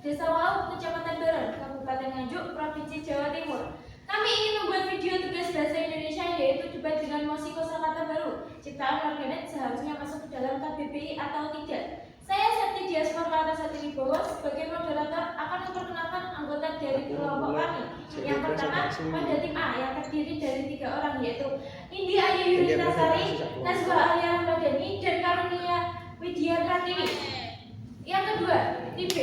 Desa Wau, Kecamatan Baron, Kabupaten Nganjuk, Provinsi Jawa Timur. Kami ingin membuat video tugas bahasa Indonesia yaitu debat dengan mosi kosakata baru. Ciptaan warganet seharusnya masuk ke dalam KBBI atau tidak. Saya Septi Dias Marlarasati Wibowo sebagai moderator akan memperkenalkan anggota dari kelompok kami. Yang pertama, pada tim A yang terdiri dari 3 orang yaitu Indi Ayu Yunitasari, Nazwa Alia Ramadhani, dan Karunia Widya Pratiwi. Yang kedua, tim B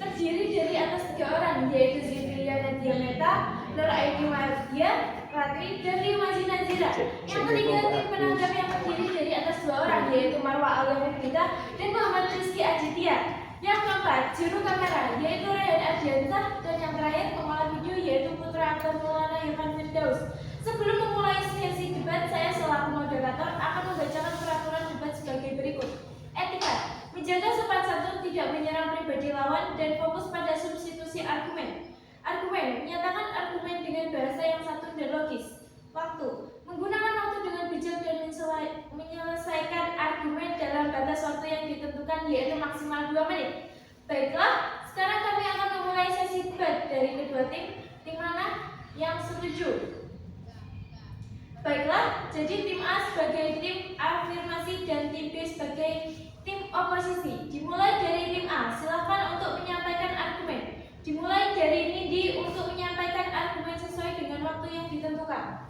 terdiri dari atas 3 orang yaitu Zivilia Nadia Meta, Nur Aini Mardia Ratri, dan Limazi Nazira. Yang ketiga, tim penanggap yang terdiri dari atas 2 orang yaitu Marwa Alia Nurita dan Muhammad Rizky Aditya. Yang keempat, juru kamera yaitu Rehan Ardiansah, dan yang terakhir pengolah video yaitu Putra Aktor Maulana Irfan Firdaus. Sebelum memulai sesi debat, saya selaku moderator akan membacakan peraturan debat sebagai berikut. Etika: menjaga sopan santun, tidak menyerang pribadi lawan, dan fokus pada substitusi argumen. Argumen: menyatakan argumen dengan bahasa yang santun dan logis. Waktu: menggunakan waktu dengan bijak dan menyelesaikan argumen dalam batas waktu yang ditentukan yaitu maksimal 2 menit. Baiklah, sekarang kami akan memulai sesi debat dari kedua tim. Tim mana yang setuju? Baiklah, jadi tim A sebagai tim afirmasi dan tim B sebagai tim oposisi. Dimulai dari tim A, silakan untuk menyampaikan argumen. Dimulai dari Nindi untuk menyampaikan argumen sesuai dengan waktu yang ditentukan.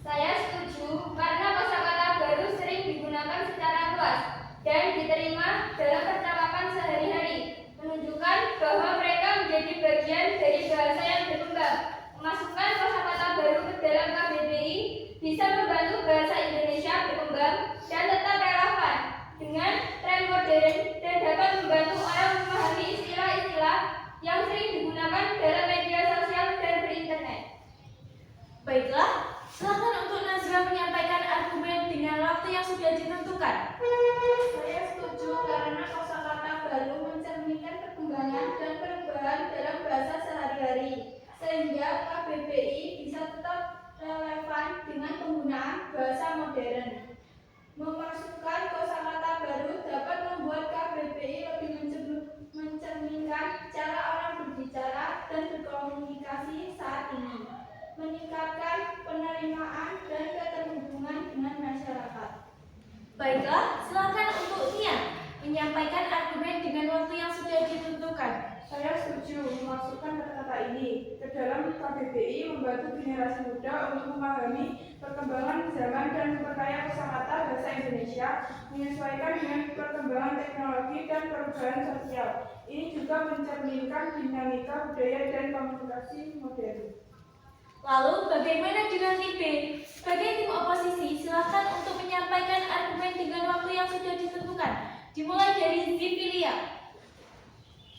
Saya setuju karena kosakata baru sering digunakan secara luas dan diterima dalam percakapan sehari-hari, menunjukkan bahwa mereka menjadi bagian dari bahasa yang berkembang. Memasukkan kosakata baru ke dalam KBBI bisa membantu bahasa Indonesia berkembang dan tetap relevan dengan tren modern dan dapat membantu orang memahami istilah-istilah yang sering digunakan dalam media sosial dan berinternet. Baiklah, silakan untuk Nazwa menyampaikan argumen dengan waktu yang sudah ditentukan. Saya setuju karena kosakata baru mencerminkan perkembangan dan perubahan dalam bahasa sehari-hari, sehingga KBBI bisa tetap relevan dengan penggunaan bahasa modern. Memasukkan kosakata baru dapat membuat KBBI lebih mencerminkan cara orang berbicara dan berkomunikasi saat ini, meningkatkan penerimaan dan keterhubungan dengan masyarakat. Baiklah, silakan untuk Nia menyampaikan argumen dengan waktu yang sudah ditentukan. Saya setuju memasukkan kata-kata ini ke dalam KBBI membantu generasi muda untuk memahami perkembangan zaman dan memperkaya kosakata bahasa Indonesia, menyesuaikan dengan perkembangan teknologi dan perubahan sosial. Ini juga mencerminkan dinamika budaya dan komunikasi modern. Lalu bagaimana dengan tim B? Sebagai tim oposisi, silakan untuk menyampaikan argumen dengan waktu yang sudah ditentukan. Dimulai dari Zivilia.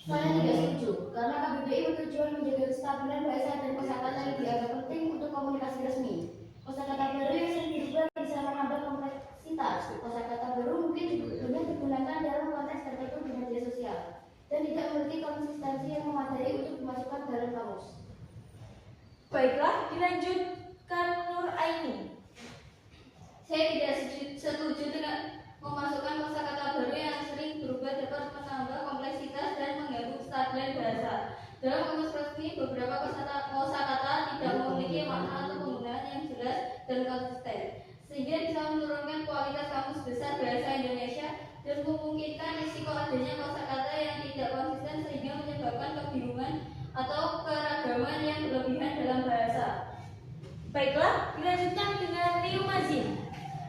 Saya tidak setuju, karena KBBI bertujuan menjaga kestabilan bahasa dan kosakata yang dianggap penting untuk komunikasi resmi. Kosakata baru yang sering dirubah bisa menambah kompleksitas. Kosakata baru mungkin juga digunakan dalam konteks tertentu di media sosial dan tidak memiliki konsistensi yang memadai untuk dimasukkan dalam kamus. Baiklah, dilanjutkan Nur Aini. Saya tidak setuju dengan memasukkan kosakata baru yang sering berubah dapat menambah kompleksitas dan mengganggu kestabilan bahasa. Dalam kamus resmi, beberapa kosakata tidak memiliki makna atau penggunaan yang jelas dan konsisten, sehingga bisa menurunkan kualitas kamus besar bahasa Indonesia dan memungkinkan risiko adanya kosakata yang tidak konsisten sehingga menyebabkan kebingungan atau keragaman yang berlebihan dalam bahasa. Baiklah, dilanjutkan dengan Limazi.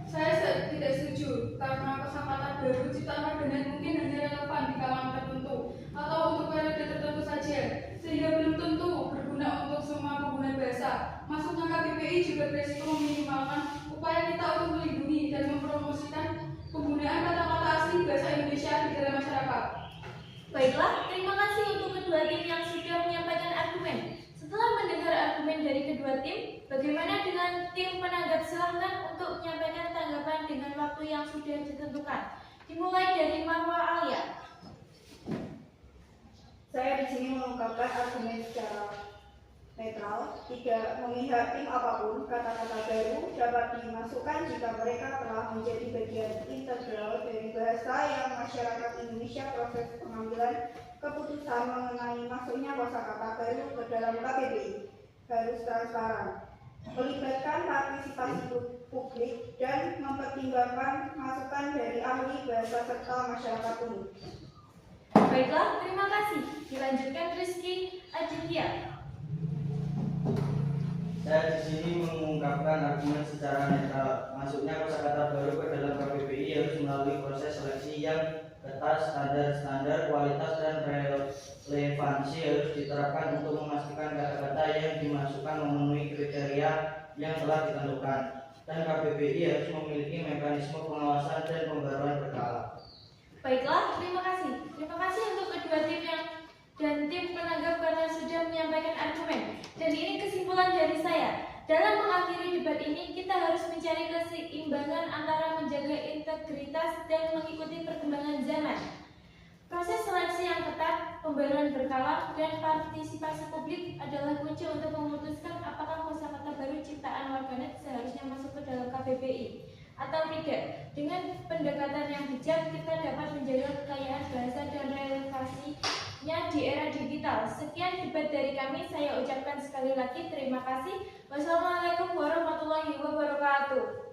Saya tidak setuju karena kosakata baru ciptaan warganet mungkin hanya relevan di kalangan tertentu atau untuk periode tertentu saja, sehingga belum tentu berguna untuk semua pengguna bahasa. Masuknya KBBI juga beresiko meminimalkan upaya kita untuk melindungi dan mempromosikan penggunaan kata-kata asli bahasa Indonesia di dalam masyarakat. Baiklah, terima kasih untuk kedua tim yang sudah menyampaikan argumen. Setelah mendengar argumen dari kedua tim, bagaimana dengan tim penanggap? Silahkan untuk menyampaikan tanggapan dengan waktu yang sudah ditentukan. Dimulai dari Marwa Alia. Saya di sini mengungkapkan argumen secara netral, tidak memihak tim apapun. Kata-kata baru dapat dimasukkan jika mereka telah menjadi bagian integral dari bahasa yang masyarakat Indonesia proses pengambilan keputusan mengenai masuknya kosakata baru ke dalam KBBI harus transparan, melibatkan partisipasi publik dan mempertimbangkan masukan dari ahli bahasa serta masyarakat umum. Baiklah, terima kasih. Dilanjutkan Rizky Aditya. Saya di sini mengungkapkan argumen secara netral. Masuknya kosakata baru ke dalam KBBI harus melalui proses seleksi yang ketat, standar kualitas dan relevansi harus diterapkan untuk memastikan kata-kata yang dimasukkan memenuhi kriteria yang telah ditentukan. Dan KBBI harus memiliki mekanisme pengawasan dan pembaruan berkala. Baiklah, terima kasih. Terima kasih untuk kedua tim dan tim penanggap karena sudah menyampaikan argumen. Dan ini kesimpulan dari saya. Dalam mengakhiri debat ini, kita harus mencari keseimbangan antara menjaga integritas dan mengikuti perkembangan zaman. Proses seleksi yang ketat, pembaruan berkala, dan partisipasi publik adalah kunci untuk memutuskan apakah kosakata baru ciptaan warganet seharusnya masuk ke dalam KBBI atau tidak. Dengan pendekatan yang bijak, kita dapat menjaga kekayaan bahasa dan relevasinya di era digital. Sekian debat dari kami, saya ucapkan sekali lagi terima kasih. Wassalamualaikum warahmatullahi wabarakatuh.